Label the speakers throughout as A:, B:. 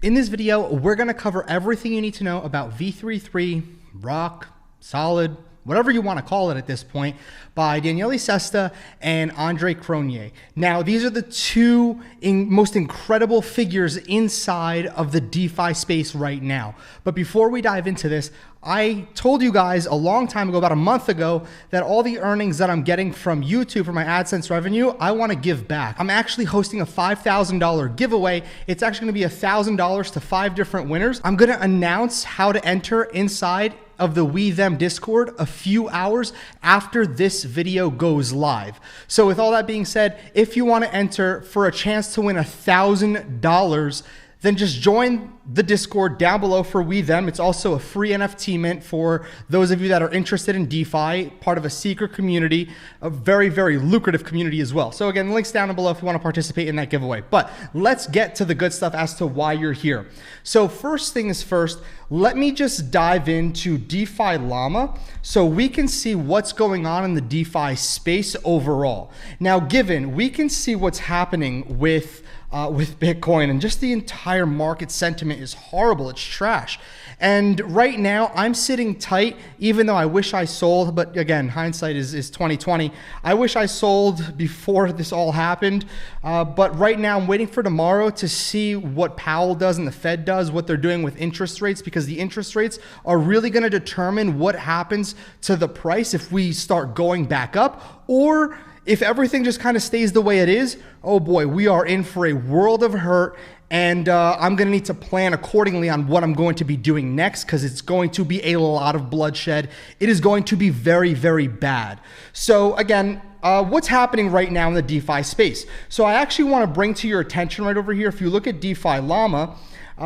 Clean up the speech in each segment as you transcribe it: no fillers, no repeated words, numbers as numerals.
A: In this video, we're going to cover everything you need to know about V33, Rock, Solid, whatever you want to call it at this point, by Daniele Sesta and Andre Cronje. Now, these are the two most incredible figures inside of the DeFi space right now. But before we dive into this, I told you guys a long time ago, about a month ago, that all the earnings that I'm getting from YouTube for my AdSense revenue, I want to give back. I'm actually hosting a $5,000 giveaway. It's actually going to be $1,000 to 5 different winners. I'm going to announce how to enter inside of the We Them Discord a few hours after this video goes live. So with all that being said, if you want to enter for a chance to win $1,000, then just join the Discord down below for We Them. It's also a free NFT mint for those of you that are interested in DeFi, part of a secret community, a very, very lucrative community as well. So again, links down below if you want to participate in that giveaway. But let's get to the good stuff as to why you're here. So first thing is first, let me just dive into DeFi Llama so we can see what's going on in the DeFi space overall. Now, given we can see what's happening with Bitcoin, and just the entire market sentiment is horrible. It's trash. And right now I'm sitting tight, even though I wish I sold, but again, hindsight is 2020. I wish I sold before this all happened. But right now I'm waiting for tomorrow to see what Powell does and the Fed does, what they're doing with interest rates, because the interest rates are really going to determine what happens to the price if we start going back up, or if everything just kind of stays the way it is. Oh boy, we are in for a world of hurt, and I'm going to need to plan accordingly on what I'm going to be doing next, because it's going to be a lot of bloodshed. It is going to be very, very bad. So again, what's happening right now in the DeFi space? So I actually want to bring to your attention right over here, if you look at DeFi Llama,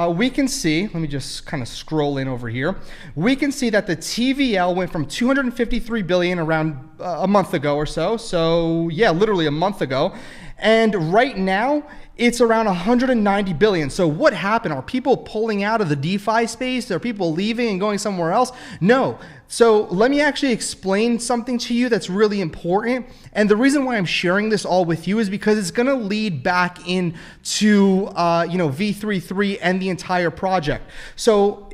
A: we can see, let me just kind of scroll in over here. We can see that the TVL went from 253 billion around a month ago or so. So yeah, literally a month ago. And right now it's around 190 billion. So what happened? Are people pulling out of the DeFi space? Are people leaving and going somewhere else? No. So let me actually explain something to you that's really important. And the reason why I'm sharing this all with you is because it's going to lead back into V33 and the entire project. So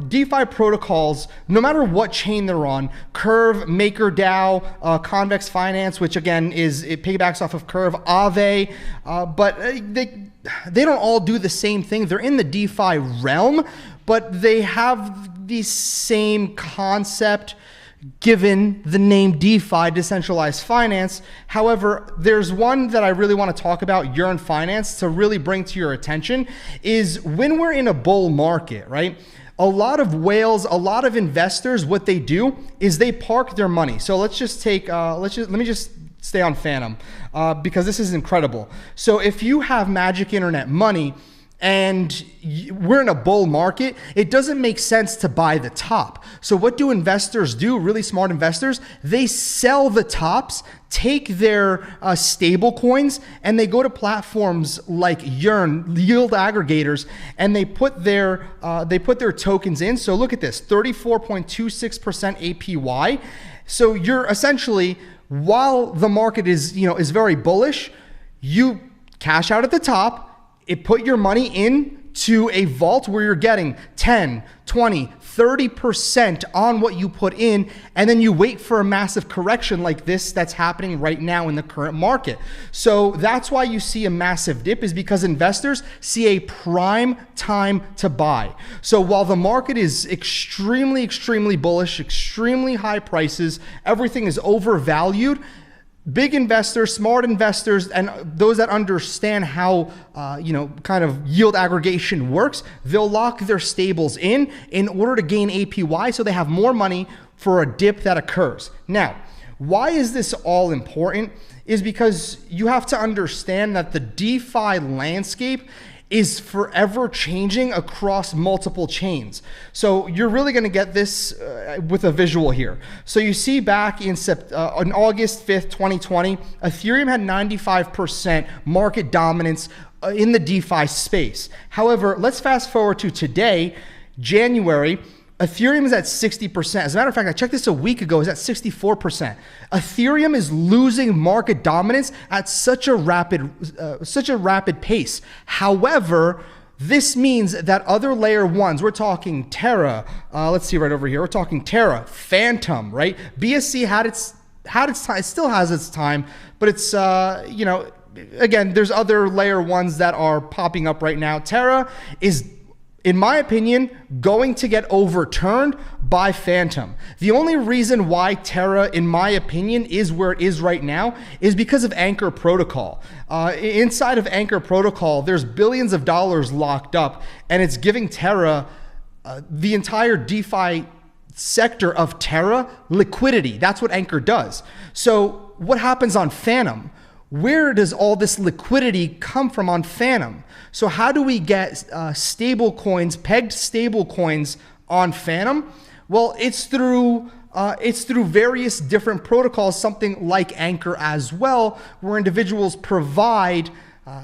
A: DeFi protocols, no matter what chain they're on, Curve, MakerDAO, Convex Finance, which again it piggybacks off of Curve, Aave, but they don't all do the same thing. They're in the DeFi realm, but they have the same concept given the name DeFi, decentralized finance. However, there's one that I really want to talk about, Yearn Finance, to really bring to your attention, is when we're in a bull market, right? A lot of whales, a lot of investors, what they do is they park their money. So let's just take, let me just stay on Phantom because this is incredible. So if you have Magic Internet money, and we're in a bull market, it doesn't make sense to buy the top. So what do investors do? Really smart investors, they sell the tops, take their stable coins, and they go to platforms like Yearn, yield aggregators, and they put their tokens in. So look at this, 34.26% APY. So you're essentially, while the market is very bullish, you cash out at the top. It put your money into a vault where you're getting 10, 20, 30% on what you put in, and then you wait for a massive correction like this that's happening right now in the current market. So that's why you see a massive dip, is because investors see a prime time to buy. So while the market is extremely, extremely bullish, extremely high prices, everything is overvalued, big investors, smart investors, and those that understand how, kind of yield aggregation works, they'll lock their stables in order to gain APY, so they have more money for a dip that occurs. Now, why is this all important? Is because you have to understand that the DeFi landscape is forever changing across multiple chains. So you're really going to get this with a visual here. So you see back in on August 5th, 2020, Ethereum had 95% market dominance in the DeFi space. However, let's fast forward to today, January. Ethereum is at 60%. As a matter of fact, I checked this a week ago, it's at 64%. Ethereum is losing market dominance at such a rapid pace. However, This means that other layer ones, we're talking Terra, let's see right over here, we're talking Terra, Phantom, right? BSC had its time, it still has its time, but it's, you know, again, there's other layer ones that are popping up right now. Terra is, in my opinion, going to get overturned by Phantom. The only reason why Terra, in my opinion, is where it is right now is because of Anchor Protocol. Inside of Anchor Protocol, there's billions of dollars locked up, and it's giving Terra, the entire DeFi sector of Terra, liquidity. That's what Anchor does. So what happens on Phantom? Where does all this liquidity come from on Phantom? So how do we get stable coins, pegged stable coins on Phantom? Well, it's through various different protocols, something like Anchor as well, where individuals provide,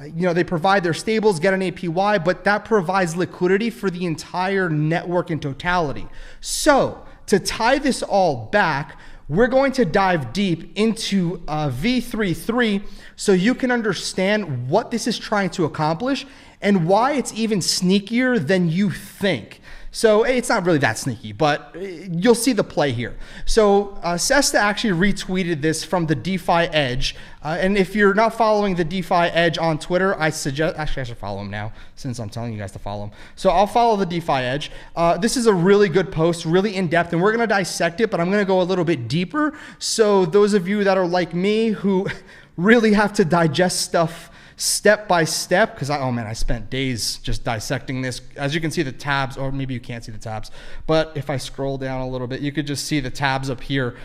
A: you know, they provide their stables, get an APY, but that provides liquidity for the entire network in totality. So to tie this all back, we're going to dive deep into V33 so you can understand what this is trying to accomplish and why it's even sneakier than you think. So it's not really that sneaky, but you'll see the play here. So Sesta actually retweeted this from the DeFi Edge. And if you're not following the DeFi Edge on Twitter, I suggest, actually I should follow him now since I'm telling you guys to follow him. So I'll follow the DeFi Edge. This is a really good post, really in depth, and we're gonna dissect it, but I'm gonna go a little bit deeper. So those of you that are like me who really have to digest stuff step by step, because oh man, I spent days just dissecting this. As you can see the tabs, or maybe you can't see the tabs, but if I scroll down a little bit, you could just see the tabs up here.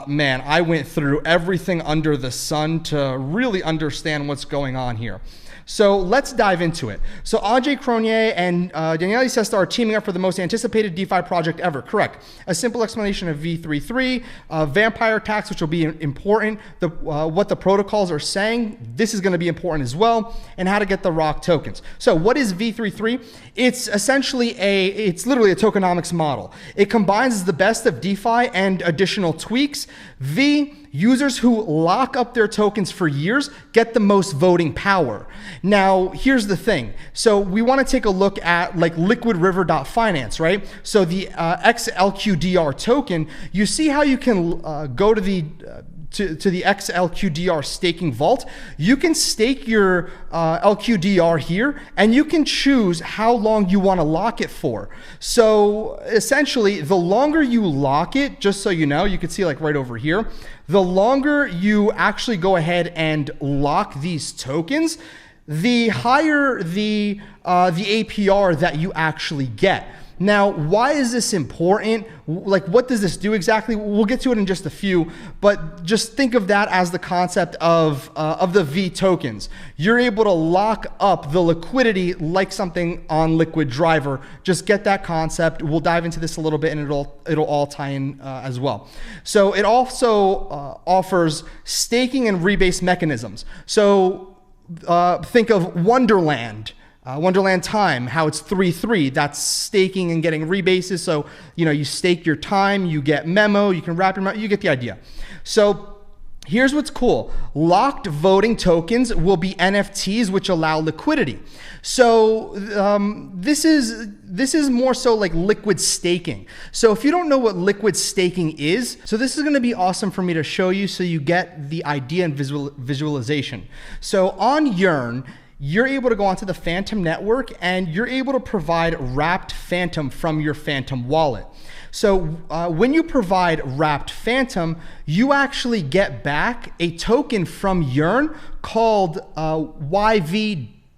A: Man, I went through everything under the sun to really understand what's going on here. So let's dive into it. So Andre Cronje and Daniele Sesta are teaming up for the most anticipated DeFi project ever. Correct. A simple explanation of V33, vampire tax, which will be important, what the protocols are saying, this is going to be important as well, and how to get the ROC tokens. So what is V33? It's essentially it's literally a tokenomics model. It combines the best of DeFi and additional tweaks. Users who lock up their tokens for years get the most voting power. Now, here's the thing. So we want to take a look at like liquidriver.finance, right? So the XLQDR token, you see how you can go to the XLQDR staking vault. You can stake your LQDR here, and you can choose how long you want to lock it for. So essentially, the longer you lock it, just so you know, you can see like right over here, the longer you actually go ahead and lock these tokens, the higher the APR that you actually get. Now, why is this important? Like, what does this do exactly? We'll get to it in just a few, but just think of that as the concept of the V tokens. You're able to lock up the liquidity like something on Liquid Driver. Just get that concept. We'll dive into this a little bit, and it'll all tie in as well. So it also offers staking and rebase mechanisms. So think of Wonderland. Wonderland Time, how it's 3-3, that's staking and getting rebases. So, you know, you stake your time, you get memo, you can wrap your memo, you get the idea. So here's what's cool. Locked voting tokens will be NFTs, which allow liquidity. So this is more so like liquid staking. So if you don't know what liquid staking is, so this is going to be awesome for me to show you so you get the idea and visualization. So on Yearn, you're able to go onto the Phantom network and you're able to provide wrapped Phantom from your Phantom wallet. So when you provide wrapped Phantom, you actually get back a token from Yearn called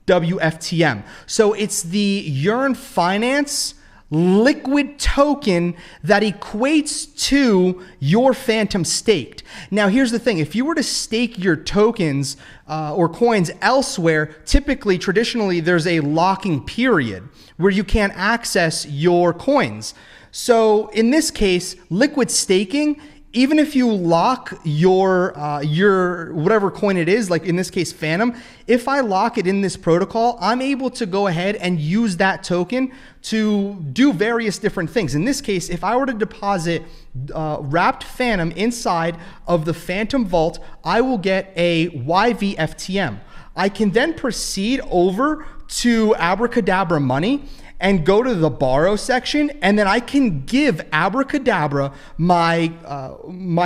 A: FTM. So it's the Yearn Finance liquid token that equates to your Phantom staked. Now, here's the thing. If you were to stake your tokens or coins elsewhere, typically, traditionally, there's a locking period where you can't access your coins. So in this case, liquid staking, even if you lock your whatever coin it is, like in this case, Phantom, if I lock it in this protocol, I'm able to go ahead and use that token to do various different things. In this case, if I were to deposit wrapped Phantom inside of the Phantom vault, I will get a FTM. I can then proceed over to Abracadabra Money and go to the borrow section, and then I can give Abracadabra my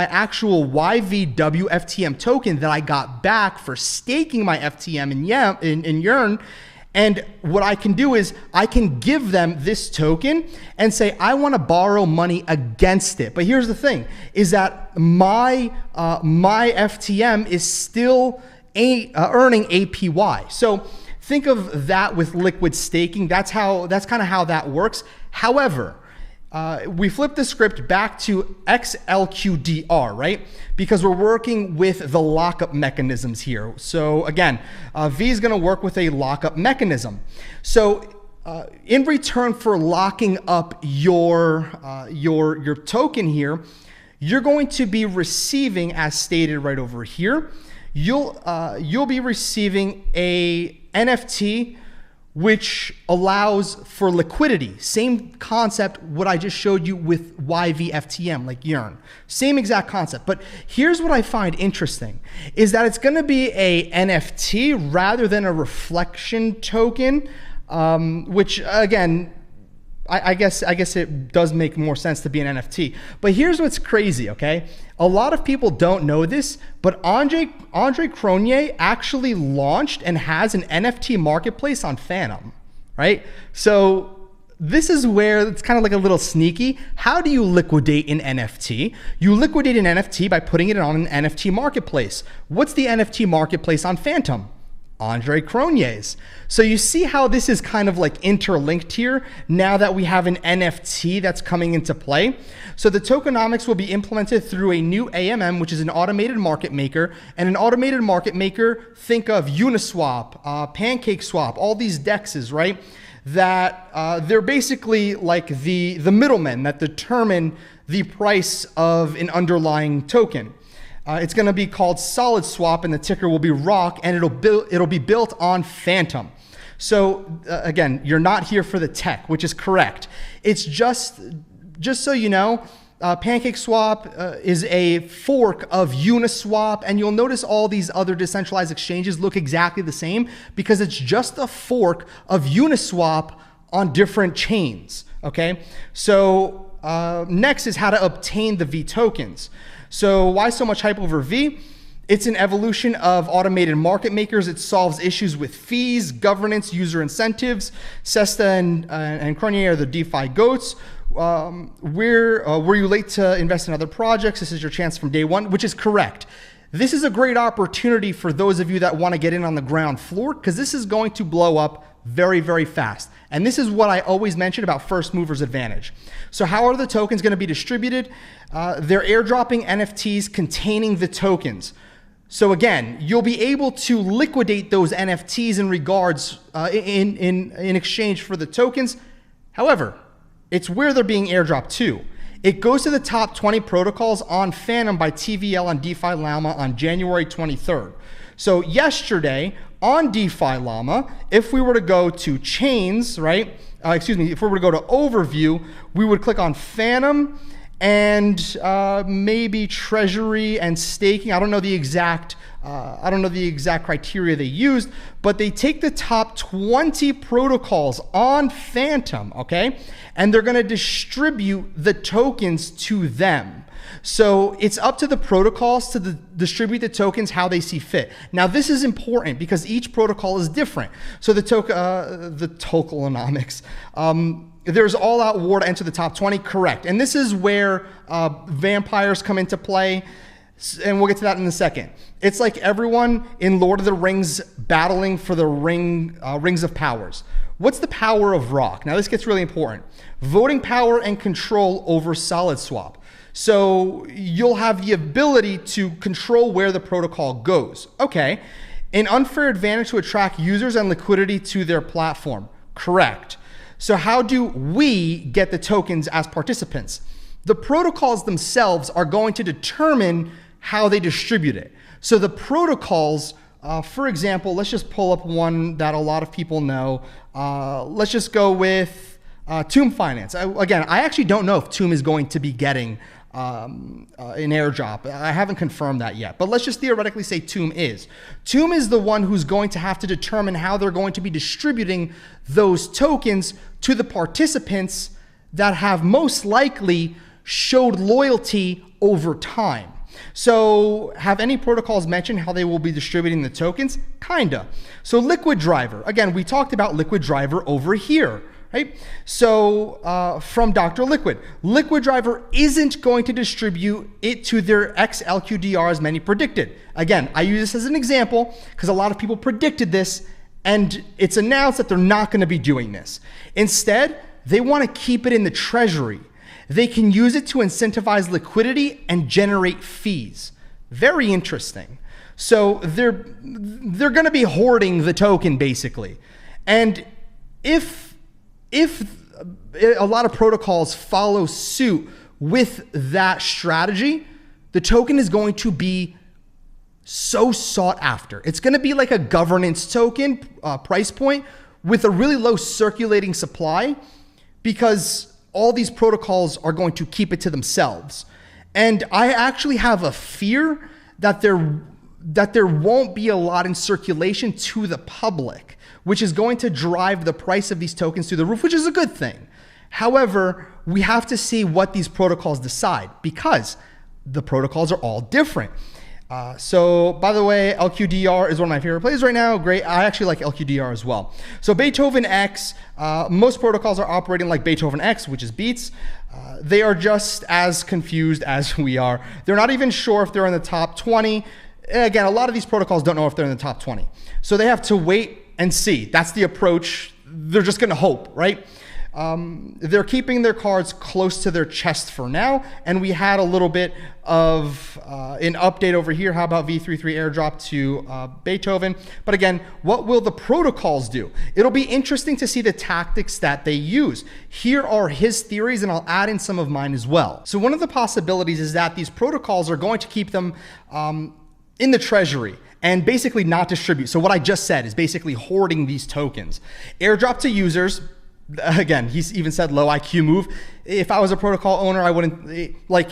A: actual YVW FTM token that I got back for staking my FTM in Yearn. And what I can do is I can give them this token and say, I want to borrow money against it. But here's the thing, is that my FTM is still earning APY. So think of that with liquid staking. That's kind of how that works. However, we flip the script back to XLQDR, right? Because we're working with the lockup mechanisms here. So again, V is going to work with a lockup mechanism. So in return for locking up your token here, you're going to be receiving, as stated right over here, you'll be receiving a NFT which allows for liquidity. Same concept what I just showed you with YVFTM, like Yearn. Same exact concept. But here's what I find interesting, is that it's gonna be a NFT rather than a reflection token, which again, I guess it does make more sense to be an NFT. But here's what's crazy, okay? A lot of people don't know this, but Andre Cronje actually launched and has an NFT marketplace on Fantom, right? So this is where it's kind of like a little sneaky. How do you liquidate an NFT? You liquidate an NFT by putting it on an NFT marketplace. What's the NFT marketplace on Fantom? Andre Cronje's. So you see how this is kind of like interlinked here now that we have an NFT that's coming into play. So the tokenomics will be implemented through a new AMM, which is an automated market maker. And an automated market maker, think of Uniswap, PancakeSwap, all these DEXs, right? That they're basically like the middlemen that determine the price of an underlying token. It's going to be called SOLIDSWAP, and the ticker will be ROC, and it'll be built on Fantom. So again, you're not here for the tech, which is correct. It's just so you know, PancakeSwap is a fork of Uniswap, and you'll notice all these other decentralized exchanges look exactly the same because it's just a fork of Uniswap on different chains. Okay, so next is how to obtain the V tokens. So why so much hype over V? It's an evolution of automated market makers. It solves issues with fees, governance, user incentives. Sesta and Cronje are the DeFi goats. Were you late to invest in other projects? This is your chance from day one, which is correct. This is a great opportunity for those of you that want to get in on the ground floor, because this is going to blow up very, very fast. And this is what I always mention about first movers advantage. So how are the tokens going to be distributed? They're airdropping NFTs containing the tokens. So again, you'll be able to liquidate those NFTs in regards in exchange for the tokens. However, it's where they're being airdropped to. It goes to the top 20 protocols on Fantom by TVL on DeFi Llama on January 23rd. So yesterday on DeFi Llama, if we were to go to chains, right? If we were to go to overview, we would click on Fantom and maybe treasury and staking. I don't know the exact criteria they used, but they take the top 20 protocols on Fantom, okay? And they're gonna distribute the tokens to them. So it's up to the protocols to distribute the tokens how they see fit. Now this is important because each protocol is different. So the tokenomics, there's all out war to enter the top 20, correct. And this is where vampires come into play. And we'll get to that in a second. It's like everyone in Lord of the Rings battling for the rings of powers. What's the power of ROC? Now this gets really important. Voting power and control over SolidSwap. So you'll have the ability to control where the protocol goes. Okay, an unfair advantage to attract users and liquidity to their platform. Correct. So how do we get the tokens as participants? The protocols themselves are going to determine how they distribute it. So the protocols, for example, let's just pull up one that a lot of people know. Let's just go with Tomb Finance. Again, I actually don't know if Tomb is going to be getting airdrop. I haven't confirmed that yet, but let's just theoretically say Tomb is. Tomb is the one who's going to have to determine how they're going to be distributing those tokens to the participants that have most likely showed loyalty over time. So have any protocols mentioned how they will be distributing the tokens? Kinda. So Liquid Driver, again, we talked about Liquid Driver over here, right? So from Dr. Liquid, Liquid Driver isn't going to distribute it to their XLQDR as many predicted. Again, I use this as an example because a lot of people predicted this and it's announced that they're not going to be doing this. Instead, they want to keep it in the treasury. They can use it to incentivize liquidity and generate fees. Very interesting. So they're going to be hoarding the token basically. And if a lot of protocols follow suit with that strategy, the token is going to be so sought after. It's going to be like a governance token price point with a really low circulating supply because all these protocols are going to keep it to themselves. And I actually have a fear that there won't be a lot in circulation to the public, which is going to drive the price of these tokens through the roof, which is a good thing. However, we have to see what these protocols decide because the protocols are all different. So by the way, LQDR is one of my favorite plays right now. Great. I actually like LQDR as well. So Beethoven X, most protocols are operating like Beethoven X, which is Beats. They are just as confused as we are. They're not even sure if they're in the top 20. Again, a lot of these protocols don't know if they're in the top 20. So they have to wait and see. That's the approach. They're just going to hope, right? They're keeping their cards close to their chest for now. And we had a little bit of an update over here. How about V33 airdrop to Beethoven? But again, what will the protocols do? It'll be interesting to see the tactics that they use. Here are his theories, and I'll add in some of mine as well. So one of the possibilities is that these protocols are going to keep them in the treasury and basically not distribute. So what I just said is basically hoarding these tokens. Airdrop to users. Again, he's even said low IQ move. If I was a protocol owner, I wouldn't like.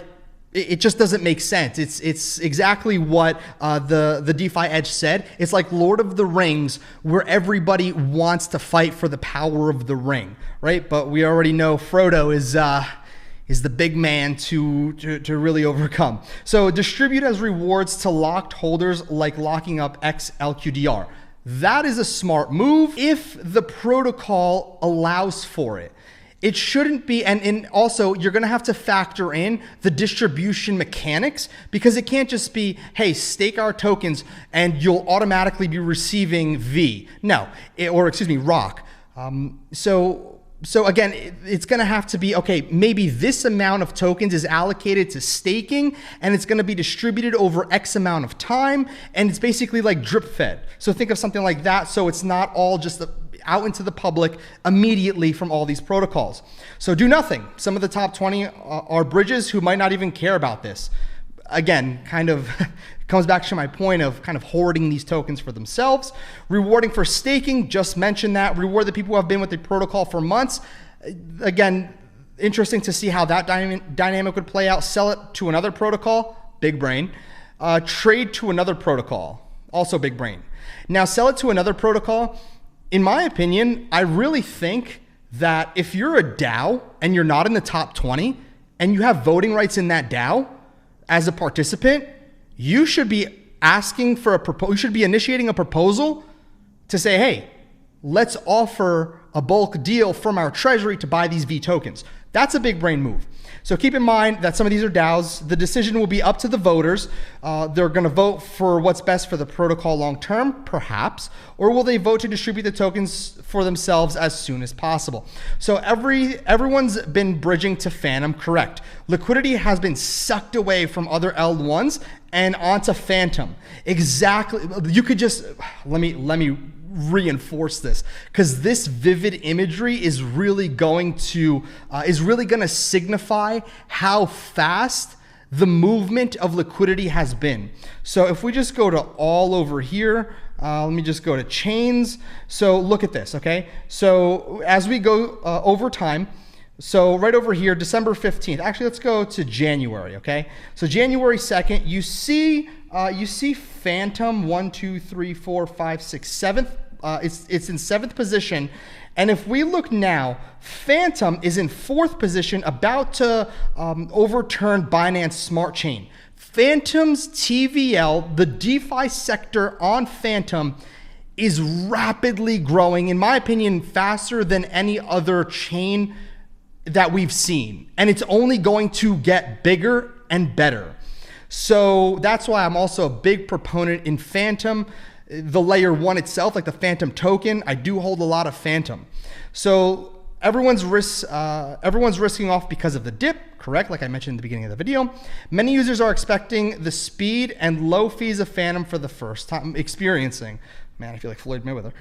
A: It just doesn't make sense. It's exactly what the DeFi Edge said. It's like Lord of the Rings, where everybody wants to fight for the power of the ring, right? But we already know Frodo is the big man to really overcome. So distribute as rewards to locked holders, like locking up XLQDR. That is a smart move if the protocol allows for it. It shouldn't be, and also you're gonna have to factor in the distribution mechanics because it can't just be, hey, stake our tokens and you'll automatically be receiving V. No, ROC. So again, it's going to have to be, okay, maybe this amount of tokens is allocated to staking and it's going to be distributed over X amount of time. And it's basically like drip fed. So think of something like that. So it's not all just out into the public immediately from all these protocols. So do nothing. Some of the top 20 are bridges who might not even care about this. Again, kind of comes back to my point of kind of hoarding these tokens for themselves. Rewarding for staking, just mentioned that. Reward the people who have been with the protocol for months. Again, interesting to see how that dynamic would play out. Sell it to another protocol, big brain. Trade to another protocol, also big brain. Now sell it to another protocol. In my opinion, I really think that if you're a DAO and you're not in the top 20 and you have voting rights in that DAO, as a participant, you should be asking for you should be initiating a proposal to say, hey, let's offer a bulk deal from our treasury to buy these V tokens. That's a big brain move. So keep in mind that some of these are DAOs. The decision will be up to the voters. They're going to vote for what's best for the protocol long term, perhaps, or will they vote to distribute the tokens for themselves as soon as possible? So everyone's been bridging to Phantom, correct. Liquidity has been sucked away from other L1s and onto Phantom. Exactly. You could just, let me reinforce this, because this vivid imagery is really going to signify how fast the movement of liquidity has been. So if we just go to all over here, let me just go to chains. So look at this, okay? So as we go over time, So right over here, December 15th. Actually, let's go to January, okay? So January 2nd, you see Phantom 1, 2, 3, 4, 5, 6, 7th. It's in 7th position. And if we look now, Phantom is in 4th position, about to overturn Binance Smart Chain. Phantom's TVL, the DeFi sector on Phantom, is rapidly growing, in my opinion, faster than any other chain that we've seen. And it's only going to get bigger and better. So that's why I'm also a big proponent in Phantom. The layer 1 itself, like the Phantom token, I do hold a lot of Phantom. So everyone's risking off because of the dip, correct? Like I mentioned in the beginning of the video. Many users are expecting the speed and low fees of Phantom for the first time experiencing. Man, I feel like Floyd Mayweather.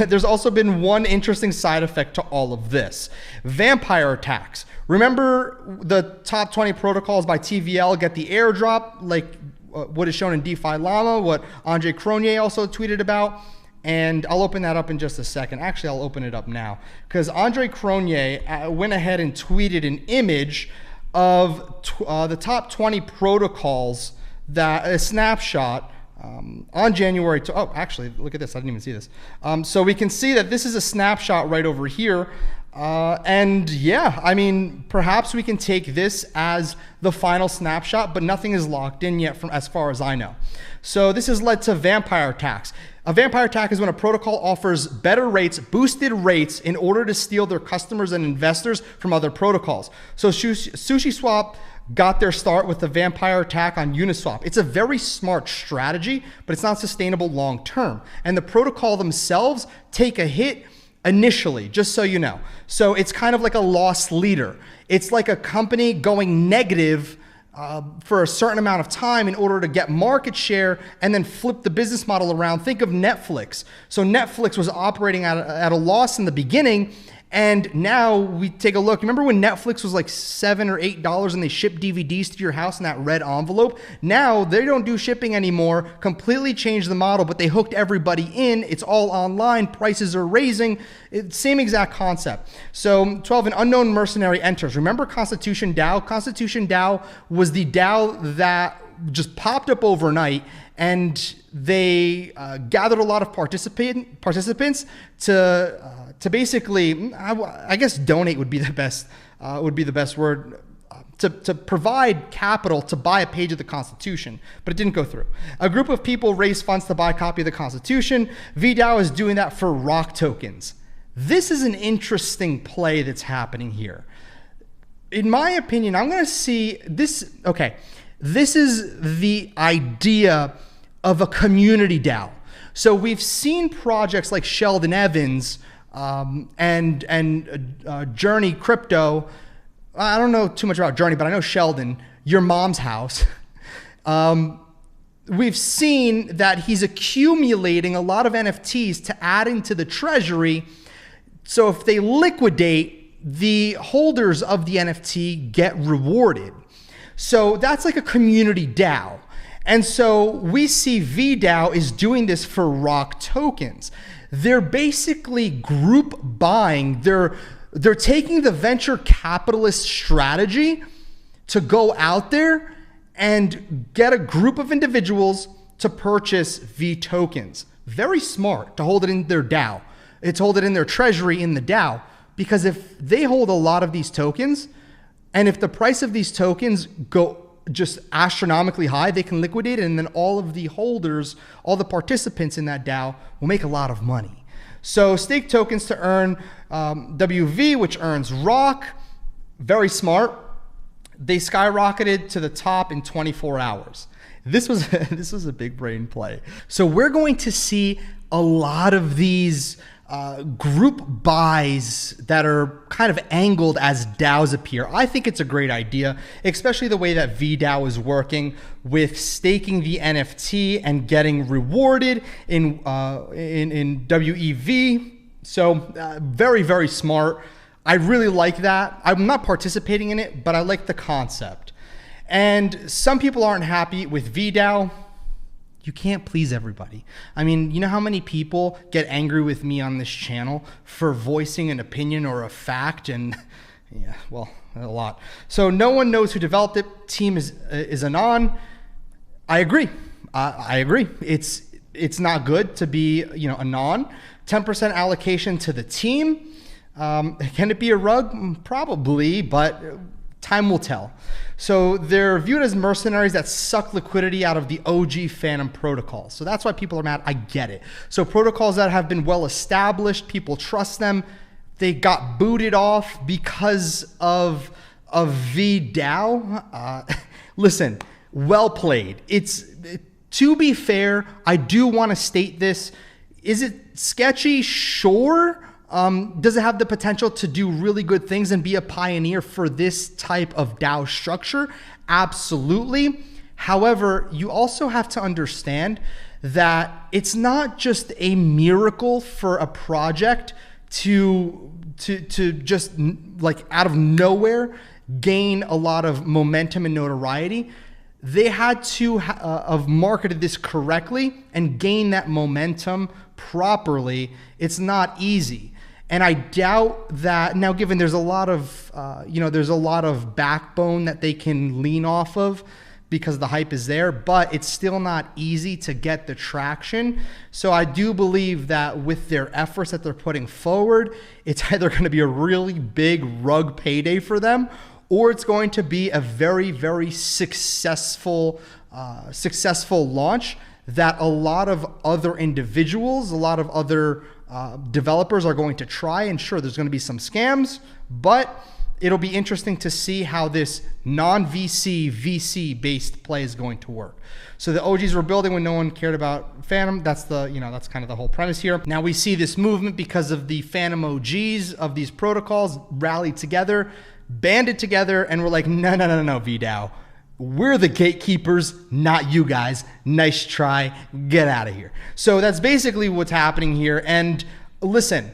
A: There's also been one interesting side effect to all of this. Vampire attacks. Remember the top 20 protocols by TVL get the airdrop, like what is shown in DeFi Llama, what Andre Cronje also tweeted about. And I'll open that up in just a second. Actually, I'll open it up now. Because Andre Cronje went ahead and tweeted an image of the top 20 protocols, that a snapshot on January. Oh, actually, look at this. I didn't even see this. So we can see that this is a snapshot right over here. And yeah, I mean, perhaps we can take this as the final snapshot, but nothing is locked in yet from as far as I know. So this has led to vampire attacks. A vampire attack is when a protocol offers better rates, boosted rates, in order to steal their customers and investors from other protocols. So SushiSwap got their start with the vampire attack on Uniswap. It's a very smart strategy, but it's not sustainable long term. And the protocol themselves take a hit initially, just so you know. So it's kind of like a loss leader. It's like a company going negative for a certain amount of time in order to get market share and then flip the business model around. Think of Netflix. So Netflix was operating at a loss in the beginning, and now we take a look. Remember when Netflix was like $7 or $8 and they shipped DVDs to your house in that red envelope? Now they don't do shipping anymore, completely changed the model, but they hooked everybody in. It's all online, prices are raising. Same exact concept. So 12, an unknown mercenary enters. Remember Constitution DAO? Constitution DAO was the DAO that just popped up overnight, and they gathered a lot of participants to basically, I guess donate would be the best word, to provide capital to buy a page of the Constitution, but it didn't go through. A group of people raised funds to buy a copy of the Constitution. veDAO is doing that for ROC tokens. This is an interesting play that's happening here. In my opinion, I'm going to see this. Okay, this is the idea of a community DAO. So we've seen projects like Sheldon Evans and Journey Crypto. I don't know too much about Journey, but I know Sheldon, Your Mom's House. We've seen that he's accumulating a lot of NFTs to add into the treasury. So if they liquidate, the holders of the NFT get rewarded. So that's like a community DAO. And so we see veDAO is doing this for ROC tokens. They're basically group buying. They're taking the venture capitalist strategy to go out there and get a group of individuals to purchase V tokens. Very smart to hold it in their DAO. It's hold it in their treasury in the DAO, because if they hold a lot of these tokens, and if the price of these tokens go just astronomically high, they can liquidate it, and then all of the holders, all the participants in that DAO will make a lot of money. So stake tokens to earn WV, which earns ROC. Very smart. They skyrocketed to the top in 24 hours. This was a big brain play. So we're going to see a lot of these group buys that are kind of angled as DAOs appear. I think it's a great idea, especially the way that veDAO is working with staking the NFT and getting rewarded in WEV. So very, very smart. I really like that. I'm not participating in it, but I like the concept. And some people aren't happy with veDAO. You can't please everybody. I mean, you know how many people get angry with me on this channel for voicing an opinion or a fact, and Yeah, well, a lot. So no one knows who developed it. Team is anon. I agree. I agree. It's not good to be, anon. 10% allocation to the team. Can it be a rug? Probably, but time will tell. So they're viewed as mercenaries that suck liquidity out of the OG Phantom protocols. So that's why people are mad. I get it. So protocols that have been well established, people trust them. They got booted off because of veDAO. Listen, well played. To be fair, I do want to state this. Is it sketchy? Sure. Does it have the potential to do really good things and be a pioneer for this type of DAO structure? Absolutely. However, you also have to understand that it's not just a miracle for a project to just like out of nowhere gain a lot of momentum and notoriety. They had to have marketed this correctly and gain that momentum properly. It's not easy. And I doubt that now, given there's a lot of, there's a lot of backbone that they can lean off of because the hype is there, but it's still not easy to get the traction. So I do believe that with their efforts that they're putting forward, it's either going to be a really big rug payday for them, or it's going to be a very, very successful launch that a lot of other individuals, a lot of other developers are going to try. And sure, there's going to be some scams, but it'll be interesting to see how this non-VC, VC-based play is going to work. So the OGs were building when no one cared about Phantom. That's that's kind of the whole premise here. Now we see this movement because of the Phantom OGs of these protocols rallied together, banded together, and we're like, no, veDAO. We're the gatekeepers, not you guys. Nice try. Get out of here. So that's basically what's happening here. And listen,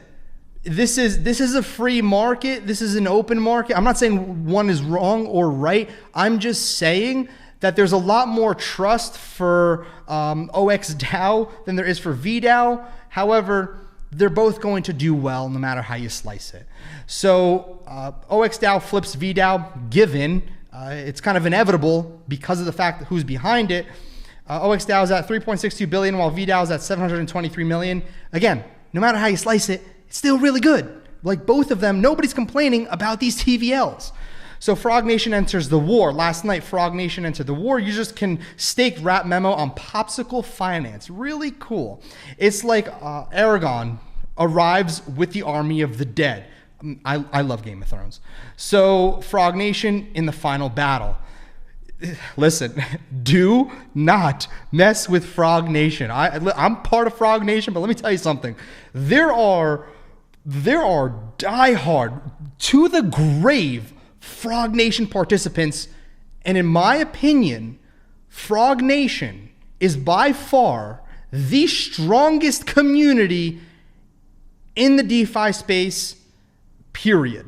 A: this is a free market. This is an open market. I'm not saying one is wrong or right. I'm just saying that there's a lot more trust for OXDAO than there is for veDAO. However, they're both going to do well no matter how you slice it. So OXDAO flips veDAO, given it's kind of inevitable because of the fact that who's behind it. OXDAO is at 3.62 billion, while veDAO is at 723 million. Again, no matter how you slice it, it's still really good. Like both of them, nobody's complaining about these TVLs. So Frog Nation enters the war. Last night, Frog Nation entered the war. Users can stake wrap memo on Popsicle Finance. Really cool. It's like Aragon arrives with the army of the dead. I love Game of Thrones. So Frog Nation in the final battle. Listen, do not mess with Frog Nation. I'm part of Frog Nation, but let me tell you something. There are diehard, to the grave Frog Nation participants, and in my opinion, Frog Nation is by far the strongest community in the DeFi space, period.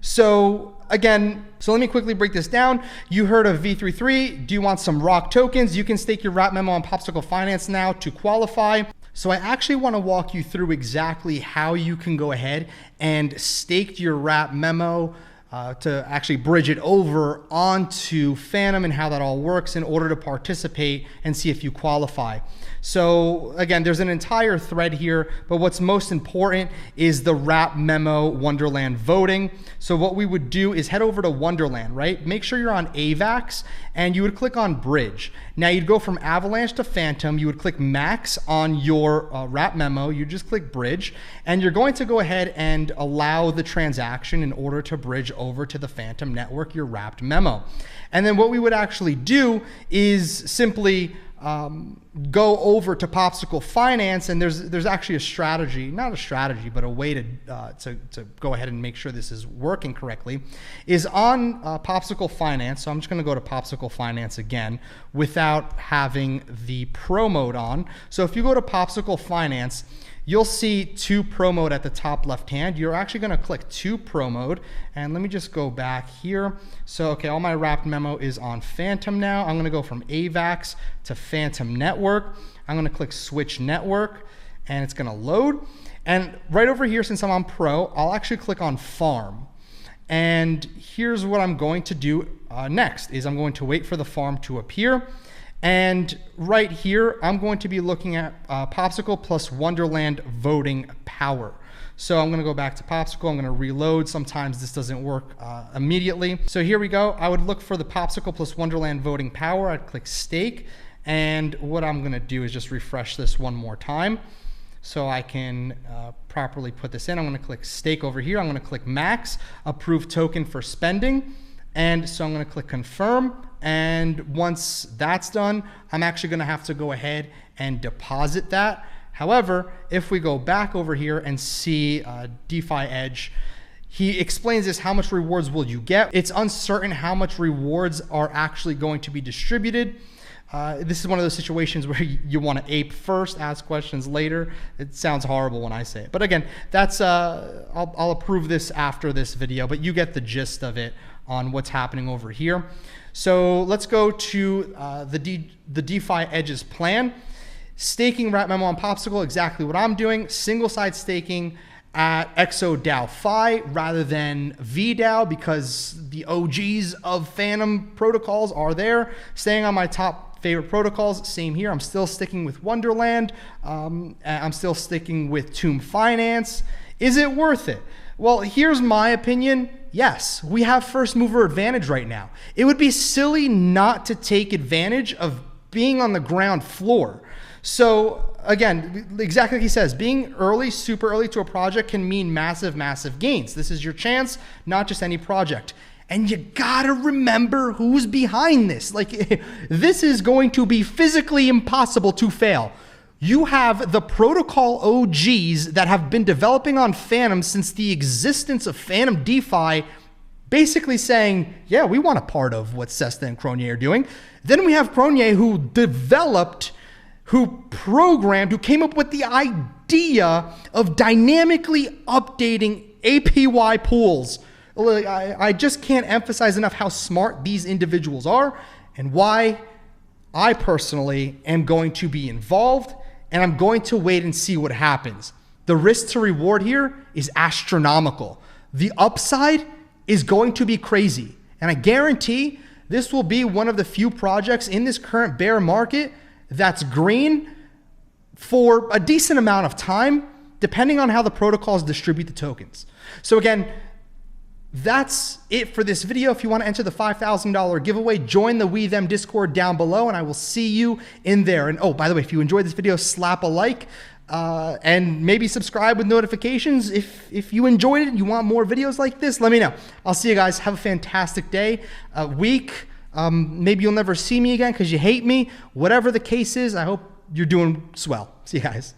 A: So again, let me quickly break this down. You heard of V33. Do you want some ROC tokens? You can stake your wrap memo on Popsicle Finance now to qualify. So I actually want to walk you through exactly how you can go ahead and stake your wrap memo to actually bridge it over onto Phantom and how that all works in order to participate and see if you qualify. So again, there's an entire thread here, but what's most important is the wrap memo Wonderland voting. So what we would do is head over to Wonderland, right? Make sure you're on AVAX and you would click on bridge. Now you'd go from Avalanche to Phantom. You would click max on your wrap memo. You just click bridge and you're going to go ahead and allow the transaction in order to bridge over to the Phantom network, your wrapped memo. And then what we would actually do is simply go over to Popsicle Finance, and there's actually a strategy, not a strategy, but a way to go ahead and make sure this is working correctly, is on Popsicle Finance. So I'm just going to go to Popsicle Finance again without having the pro mode on. So if you go to Popsicle Finance, you'll see to pro mode at the top left hand. You're actually going to click to pro mode, and let me just go back here. So okay, all my wrapped memo is on Phantom now. I'm going to go from AVAX to Phantom Network. I'm going to click switch network, and it's going to load. And right over here, since I'm on pro, I'll actually click on farm. And here's what I'm going to do next is I'm going to wait for the farm to appear. And right here, I'm going to be looking at Popsicle plus Wonderland voting power. So I'm gonna go back to Popsicle, I'm gonna reload. Sometimes this doesn't work immediately. So here we go. I would look for the Popsicle plus Wonderland voting power. I'd click stake. And what I'm gonna do is just refresh this one more time so I can properly put this in. I'm gonna click stake over here. I'm gonna click max, approve token for spending. And so I'm gonna click confirm. And once that's done, I'm actually gonna have to go ahead and deposit that. However, if we go back over here and see DeFi Edge, he explains this: how much rewards will you get? It's uncertain how much rewards are actually going to be distributed. This is one of those situations where you want to ape first, ask questions later. It sounds horrible when I say it. But again, that's I'll approve this after this video, but you get the gist of it on what's happening over here. So let's go to the DeFi Edge's plan. Staking wrap memo on Popsicle, exactly what I'm doing. Single side staking at XO Fi rather than veDAO because the OGs of Phantom protocols are there. Staying on my top favorite protocols, same here. I'm still sticking with Wonderland. I'm still sticking with Tomb Finance. Is it worth it? Well, here's my opinion. Yes, we have first mover advantage right now. It would be silly not to take advantage of being on the ground floor. So again, exactly like he says, being early, super early to a project can mean massive, massive gains. This is your chance, not just any project. And you gotta remember who's behind this. Like, this is going to be physically impossible to fail. You have the protocol OGs that have been developing on Phantom since the existence of Phantom DeFi, basically saying, yeah, we want a part of what Sesta and Cronje are doing. Then we have Cronje who developed, who programmed, who came up with the idea of dynamically updating APY pools. I just can't emphasize enough how smart these individuals are and why I personally am going to be involved, and I'm going to wait and see what happens. The risk to reward here is astronomical. The upside is going to be crazy. And I guarantee this will be one of the few projects in this current bear market that's green for a decent amount of time, depending on how the protocols distribute the tokens. So again, that's it for this video. If you want to enter the $5,000 giveaway, join the We Them Discord down below, and I will see you in there. And oh, by the way, if you enjoyed this video, slap a like and maybe subscribe with notifications. If you enjoyed it and you want more videos like this, let me know. I'll see you guys. Have a fantastic day, week. Maybe you'll never see me again because you hate me. Whatever the case is, I hope you're doing swell. See you guys.